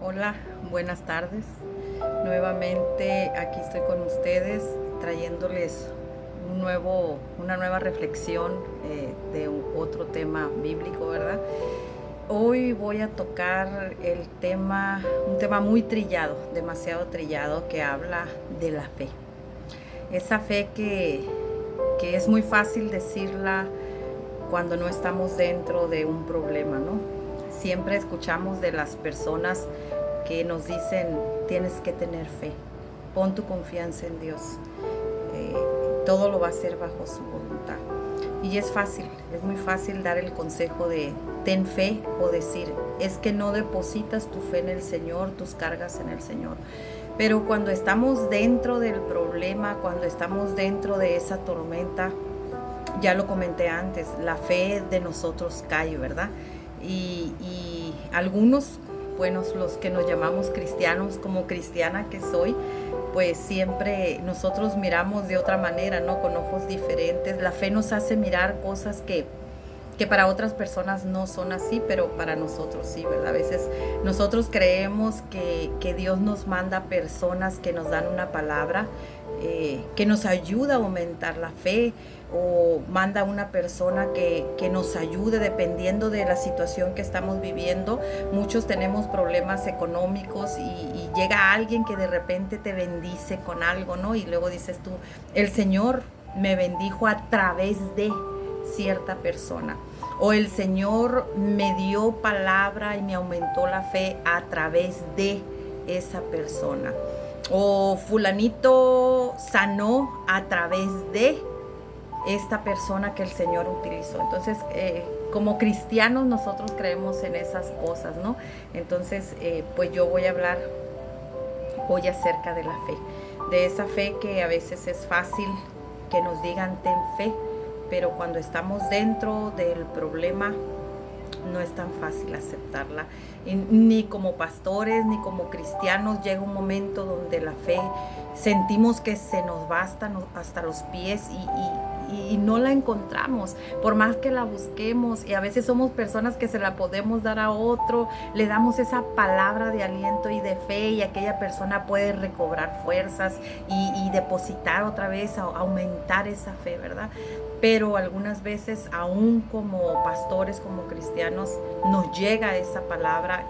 Hola, buenas tardes. Nuevamente aquí estoy con ustedes trayéndoles una nueva reflexión de otro tema bíblico, ¿verdad? Hoy voy a tocar un tema muy trillado, demasiado trillado, que habla de la fe. Esa fe que es muy fácil decirla cuando no estamos dentro de un problema, ¿no? Siempre escuchamos de las personas que nos dicen: tienes que tener fe, pon tu confianza en Dios, eh, todo lo va a hacer bajo su voluntad. Y es fácil, es muy fácil dar el consejo de ten fe, o decir: es que no depositas tu fe en el Señor, tus cargas en el Señor. Pero cuando estamos dentro del problema, cuando estamos dentro de esa tormenta, ya lo comenté antes, la fe de nosotros cae, ¿verdad? Y algunos, bueno, los que nos llamamos cristianos, como cristiana que soy, pues siempre nosotros miramos de otra manera, ¿no? Con ojos diferentes. La fe nos hace mirar cosas que para otras personas no son así, pero para nosotros sí, ¿verdad? A veces nosotros creemos que Dios nos manda personas que nos dan una palabra, que nos ayuda a aumentar la fe, o manda una persona que nos ayude dependiendo de la situación que estamos viviendo. Muchos tenemos problemas económicos y llega alguien que de repente te bendice con algo, ¿no? Y luego dices tú: el Señor me bendijo a través de cierta persona, o el Señor me dio palabra y me aumentó la fe a través de esa persona, o fulanito sanó a través de esta persona que el Señor utilizó. Entonces, como cristianos nosotros creemos en esas cosas, ¿no? Entonces, pues yo voy a hablar hoy acerca de la fe, de esa fe que a veces es fácil que nos digan ten fe, pero cuando estamos dentro del problema no es tan fácil aceptarla. Ni como pastores, ni como cristianos, llega un momento donde la fe sentimos que se nos va hasta los pies y no la encontramos, por más que la busquemos. Y a veces somos personas que se la podemos dar a otro, le damos esa palabra de aliento y de fe, y aquella persona puede recobrar fuerzas y depositar otra vez, aumentar esa fe, ¿verdad? Pero algunas veces, aún como pastores, como cristianos, nos llega esa palabra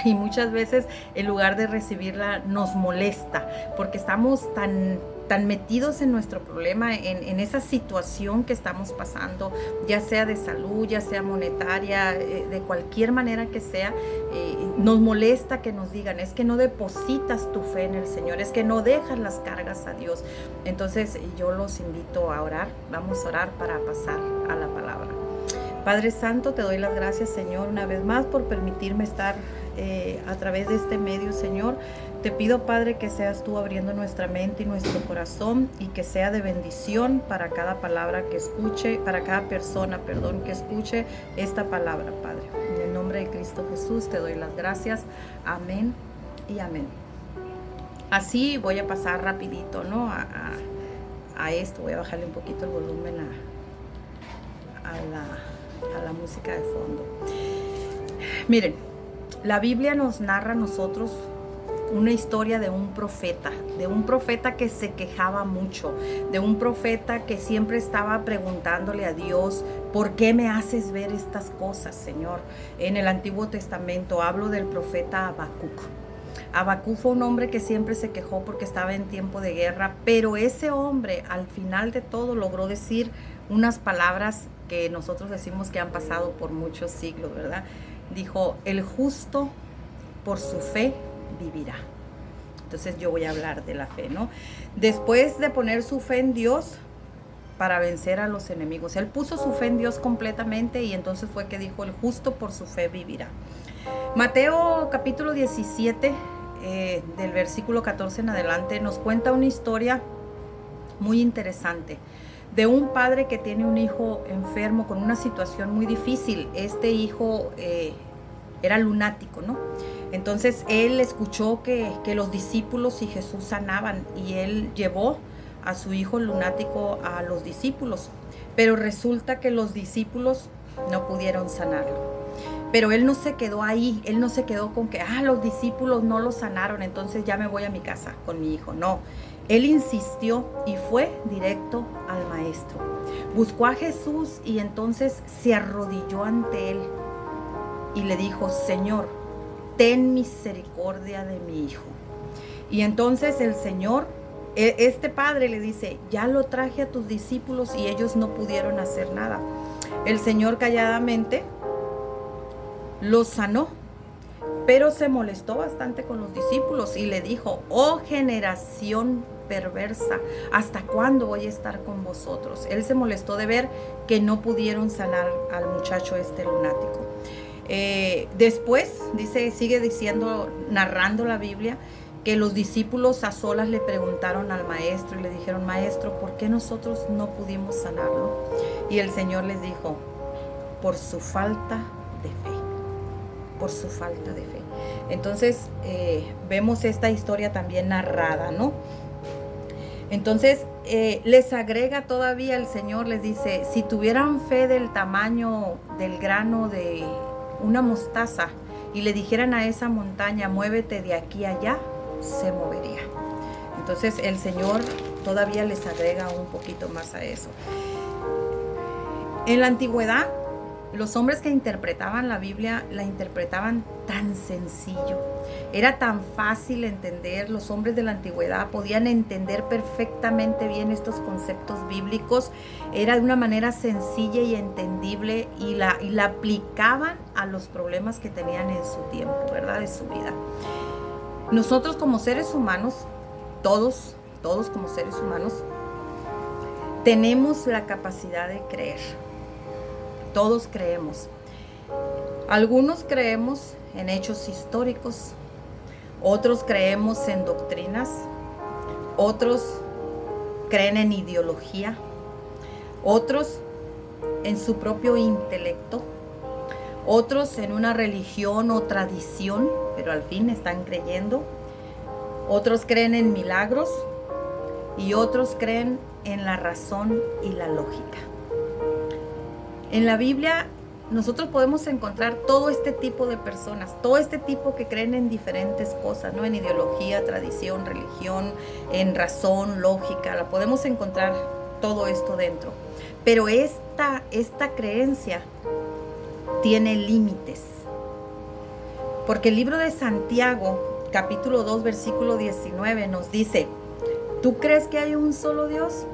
y muchas veces, en lugar de recibirla, nos molesta, porque estamos tan metidos en nuestro problema, en esa situación que estamos pasando, ya sea de salud, ya sea monetaria, de cualquier manera que sea. Nos molesta que nos digan: es que no depositas tu fe en el Señor, es que no dejas las cargas a Dios. Entonces yo los invito a orar. Vamos a orar para pasar a la palabra. Padre Santo, te doy las gracias, Señor, una vez más por permitirme estar a través de este medio, Señor. Te pido, Padre, que seas tú abriendo nuestra mente y nuestro corazón, y que sea de bendición para cada palabra que escuche, para cada persona, que escuche esta palabra, Padre. En el nombre de Cristo Jesús te doy las gracias. Amén y amén. Así voy a pasar rapidito, ¿no? A esto. Voy a bajarle un poquito el volumen a la música de fondo. Miren, la Biblia nos narra a nosotros una historia de un profeta que se quejaba mucho, de un profeta que siempre estaba preguntándole a Dios: ¿por qué me haces ver estas cosas, Señor? En el Antiguo Testamento hablo del profeta Habacuc. Habacuc fue un hombre que siempre se quejó porque estaba en tiempo de guerra, pero ese hombre al final de todo logró decir unas palabras que nosotros decimos que han pasado por muchos siglos, ¿verdad? Dijo: el justo por su fe vivirá. Entonces yo voy a hablar de la fe, ¿no? Después de poner su fe en Dios para vencer a los enemigos, él puso su fe en Dios completamente, y entonces fue que dijo: el justo por su fe vivirá. Mateo capítulo 17, del versículo 14 en adelante, nos cuenta una historia muy interesante de un padre que tiene un hijo enfermo con una situación muy difícil. Este hijo era lunático, ¿no? Entonces él escuchó que los discípulos y Jesús sanaban, y él llevó a su hijo lunático a los discípulos, pero resulta que los discípulos no pudieron sanarlo. Pero él no se quedó ahí, él no se quedó con que, los discípulos no lo sanaron, entonces ya me voy a mi casa con mi hijo. No, él insistió y fue directo al maestro. Buscó a Jesús y entonces se arrodilló ante él y le dijo: Señor, ten misericordia de mi hijo. Y entonces el Señor, este padre le dice: ya lo traje a tus discípulos y ellos no pudieron hacer nada. El Señor calladamente lo sanó, pero se molestó bastante con los discípulos y le dijo: oh generación perversa, ¿hasta cuándo voy a estar con vosotros? Él se molestó de ver que no pudieron sanar al muchacho lunático. Después sigue diciendo, narrando la Biblia, que los discípulos a solas le preguntaron al maestro y le dijeron: maestro, ¿por qué nosotros no pudimos sanarlo? Y el Señor les dijo: por su falta de fe. Por su falta de fe. Entonces vemos esta historia también narrada, ¿no? Entonces les agrega todavía el Señor, les dice: si tuvieran fe del tamaño del grano de una mostaza y le dijeran a esa montaña: muévete de aquí a allá, se movería. Entonces el Señor todavía les agrega un poquito más a eso. En la antigüedad, los hombres que interpretaban la Biblia la interpretaban tan sencillo. Era tan fácil entender. Los hombres de la antigüedad podían entender perfectamente bien estos conceptos bíblicos. Era de una manera sencilla y entendible y la aplicaban a los problemas que tenían en su tiempo, ¿verdad? De su vida. Nosotros como seres humanos, todos como seres humanos, tenemos la capacidad de creer. Todos creemos. Algunos creemos en hechos históricos, otros creemos en doctrinas, otros creen en ideología, otros en su propio intelecto, otros en una religión o tradición, pero al fin están creyendo. Otros creen en milagros y otros creen en la razón y la lógica. En la Biblia nosotros podemos encontrar todo este tipo de personas, todo este tipo que creen en diferentes cosas, ¿no? En ideología, tradición, religión, en razón, lógica, la podemos encontrar todo esto dentro. Pero esta creencia tiene límites. Porque el libro de Santiago, capítulo 2, versículo 19, nos dice: ¿tú crees que hay un solo Dios?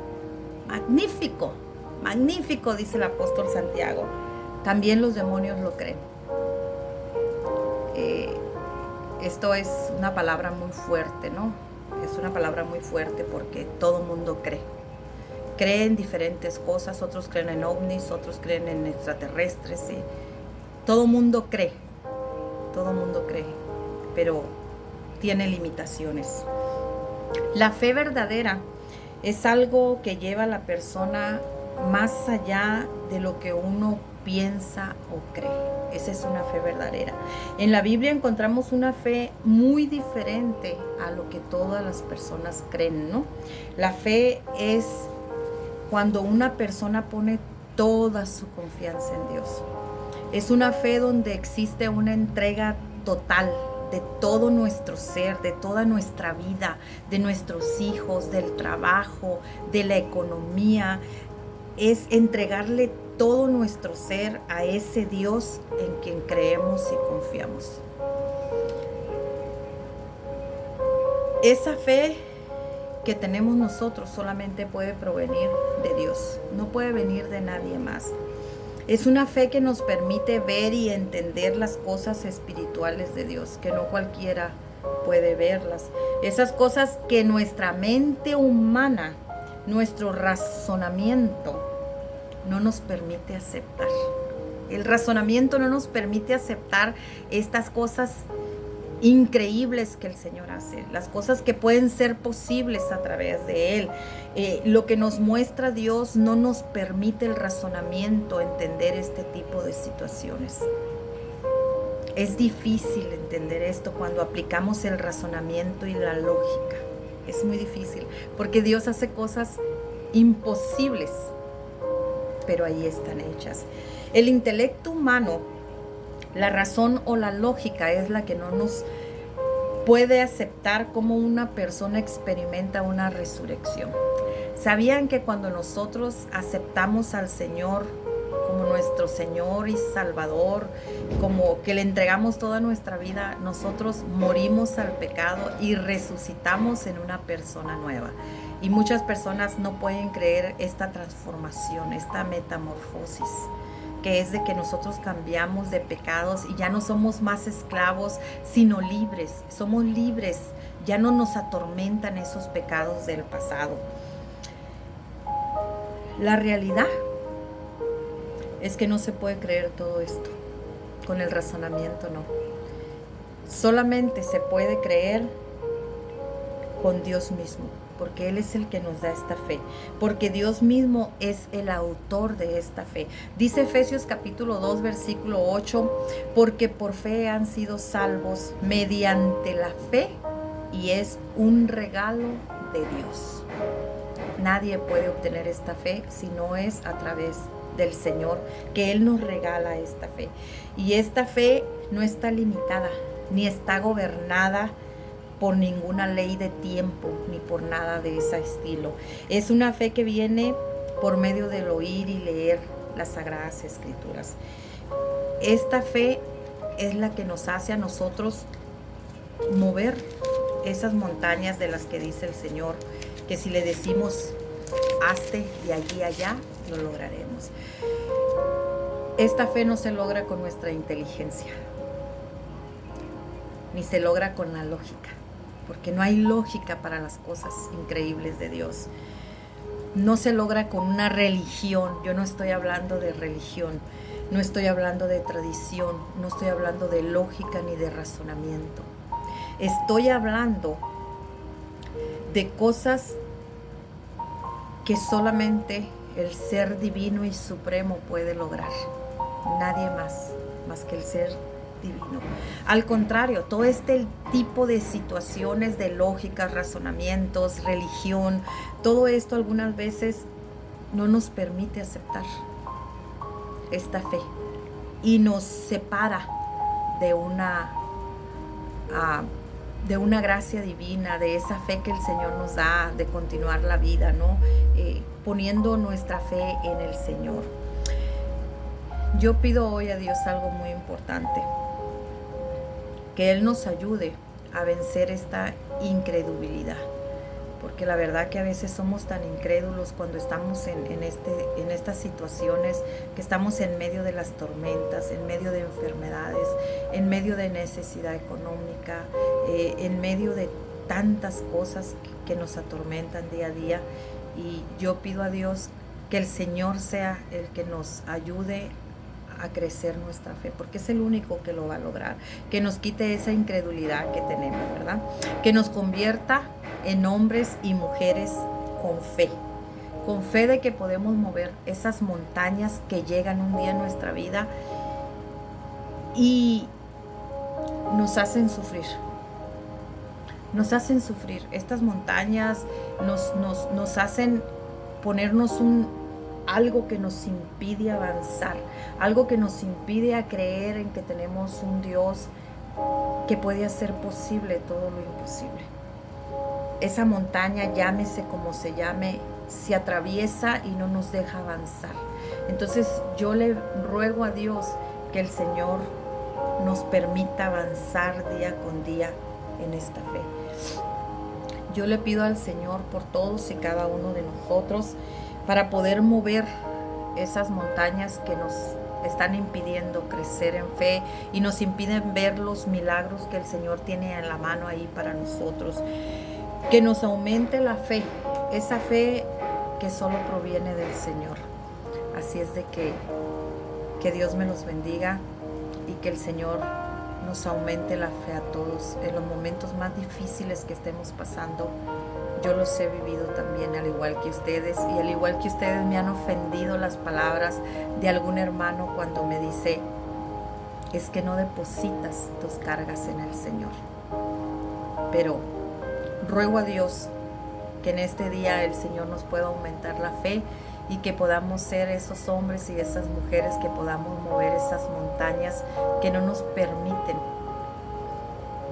Magnífico. Magnífico, dice el apóstol Santiago. También los demonios lo creen. Esto es una palabra muy fuerte, ¿no? Es una palabra muy fuerte porque todo mundo cree. Cree en diferentes cosas, otros creen en ovnis, otros creen en extraterrestres. ¿Sí? Todo mundo cree, pero tiene limitaciones. La fe verdadera es algo que lleva a la persona más allá de lo que uno piensa o cree. Esa es una fe verdadera. En la Biblia encontramos una fe muy diferente a lo que todas las personas creen, ¿no? La fe es cuando una persona pone toda su confianza en Dios. Es una fe donde existe una entrega total de todo nuestro ser, de toda nuestra vida, de nuestros hijos, del trabajo, de la economía. Es entregarle todo nuestro ser a ese Dios en quien creemos y confiamos. Esa fe que tenemos nosotros solamente puede provenir de Dios, no puede venir de nadie más. Es una fe que nos permite ver y entender las cosas espirituales de Dios, que no cualquiera puede verlas. Esas cosas que nuestra mente humana, nuestro razonamiento, no nos permite aceptar. El razonamiento no nos permite aceptar estas cosas increíbles que el Señor hace, las cosas que pueden ser posibles a través de Él. Lo que nos muestra Dios no nos permite el razonamiento entender este tipo de situaciones. Es difícil entender esto cuando aplicamos el razonamiento y la lógica. Es muy difícil porque Dios hace cosas imposibles, pero ahí están hechas. El intelecto humano La razón o la lógica es la que no nos puede aceptar cómo una persona experimenta una resurrección. ¿Sabían que cuando nosotros aceptamos al Señor como nuestro Señor y Salvador, como que le entregamos toda nuestra vida, nosotros morimos al pecado y resucitamos en una persona nueva? Y muchas personas no pueden creer esta transformación, esta metamorfosis, que es de que nosotros cambiamos de pecados y ya no somos más esclavos, sino libres. Somos libres, ya no nos atormentan esos pecados del pasado. La realidad es que no se puede creer todo esto. Con el razonamiento no. Solamente se puede creer con Dios mismo, porque Él es el que nos da esta fe, porque Dios mismo es el autor de esta fe. Dice Efesios capítulo 2, versículo 8, porque por fe han sido salvos mediante la fe, y es un regalo de Dios. Nadie puede obtener esta fe si no es a través del Señor, que Él nos regala esta fe. Y esta fe no está limitada, ni está gobernada por ninguna ley de tiempo, ni por nada de ese estilo. Es una fe que viene por medio del oír y leer las Sagradas Escrituras. Esta fe es la que nos hace a nosotros mover esas montañas de las que dice el Señor, que si le decimos hazte de allí a allá, lo lograremos. Esta fe no se logra con nuestra inteligencia, ni se logra con la lógica, porque no hay lógica para las cosas increíbles de Dios. No se logra con una religión. Yo no estoy hablando de religión, no estoy hablando de tradición, no estoy hablando de lógica ni de razonamiento. Estoy hablando de cosas que solamente el ser divino y supremo puede lograr. Nadie más que el ser divino. Al contrario, todo este tipo de situaciones de lógicas, razonamientos, religión, todo esto algunas veces no nos permite aceptar esta fe y nos separa de una gracia divina, de esa fe que el Señor nos da de continuar la vida, ¿no? Poniendo nuestra fe en el Señor. Yo pido hoy a Dios algo muy importante, que Él nos ayude a vencer esta incredulidad, porque la verdad que a veces somos tan incrédulos cuando estamos en estas situaciones, que estamos en medio de las tormentas, en medio de enfermedades, en medio de necesidad económica, en medio de tantas cosas que nos atormentan día a día. Y yo pido a Dios que el Señor sea el que nos ayude a crecer nuestra fe, porque es el único que lo va a lograr, que nos quite esa incredulidad que tenemos, ¿verdad? Que nos convierta en hombres y mujeres con fe de que podemos mover esas montañas que llegan un día en nuestra vida y nos hacen sufrir. Nos hacen sufrir. Estas montañas nos hacen ponernos algo que nos impide avanzar, algo que nos impide a creer en que tenemos un Dios que puede hacer posible todo lo imposible. Esa montaña, llámese como se llame, se atraviesa y no nos deja avanzar. Entonces yo le ruego a Dios que el Señor nos permita avanzar día con día en esta fe. Yo le pido al Señor por todos y cada uno de nosotros para poder mover esas montañas que nos están impidiendo crecer en fe y nos impiden ver los milagros que el Señor tiene en la mano ahí para nosotros. Que nos aumente la fe, esa fe que solo proviene del Señor. Así es de que Dios me los bendiga y que el Señor nos aumente la fe a todos en los momentos más difíciles que estemos pasando. Yo los he vivido también, al igual que ustedes, y al igual que ustedes me han ofendido las palabras de algún hermano cuando me dice, es que no depositas tus cargas en el Señor. Pero ruego a Dios que en este día el Señor nos pueda aumentar la fe y que podamos ser esos hombres y esas mujeres que podamos mover esas montañas que no nos permiten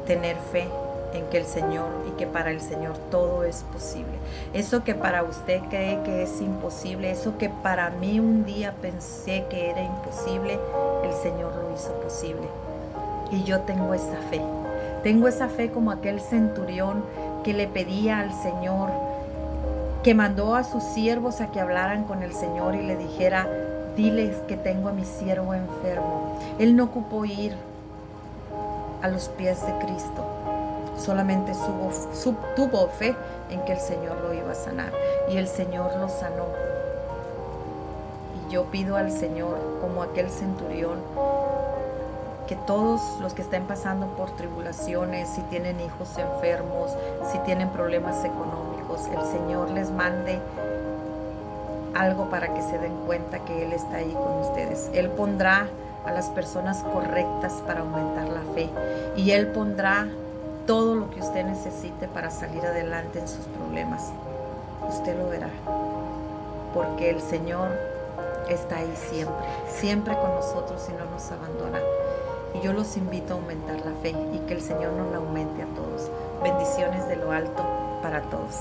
tener fe en que el Señor y que para el Señor todo es posible. Eso que para usted cree que es imposible, eso que para mí un día pensé que era imposible, el Señor lo hizo posible. Y yo tengo esa fe. Tengo esa fe como aquel centurión que le pedía al Señor, que mandó a sus siervos a que hablaran con el Señor y le dijera, diles que tengo a mi siervo enfermo. Él no ocupó ir a los pies de Cristo, solamente tuvo fe en que el Señor lo iba a sanar, y el Señor lo sanó. Y yo pido al Señor, como aquel centurión, que todos los que estén pasando por tribulaciones, si tienen hijos enfermos, si tienen problemas económicos, el Señor les mande algo para que se den cuenta que Él está ahí con ustedes. Él pondrá a las personas correctas para aumentar la fe, y Él pondrá todo lo que usted necesite para salir adelante en sus problemas. Usted lo verá, porque el Señor está ahí siempre, siempre con nosotros y no nos abandona. Y yo los invito a aumentar la fe y que el Señor nos la aumente a todos. Bendiciones de lo alto para todos.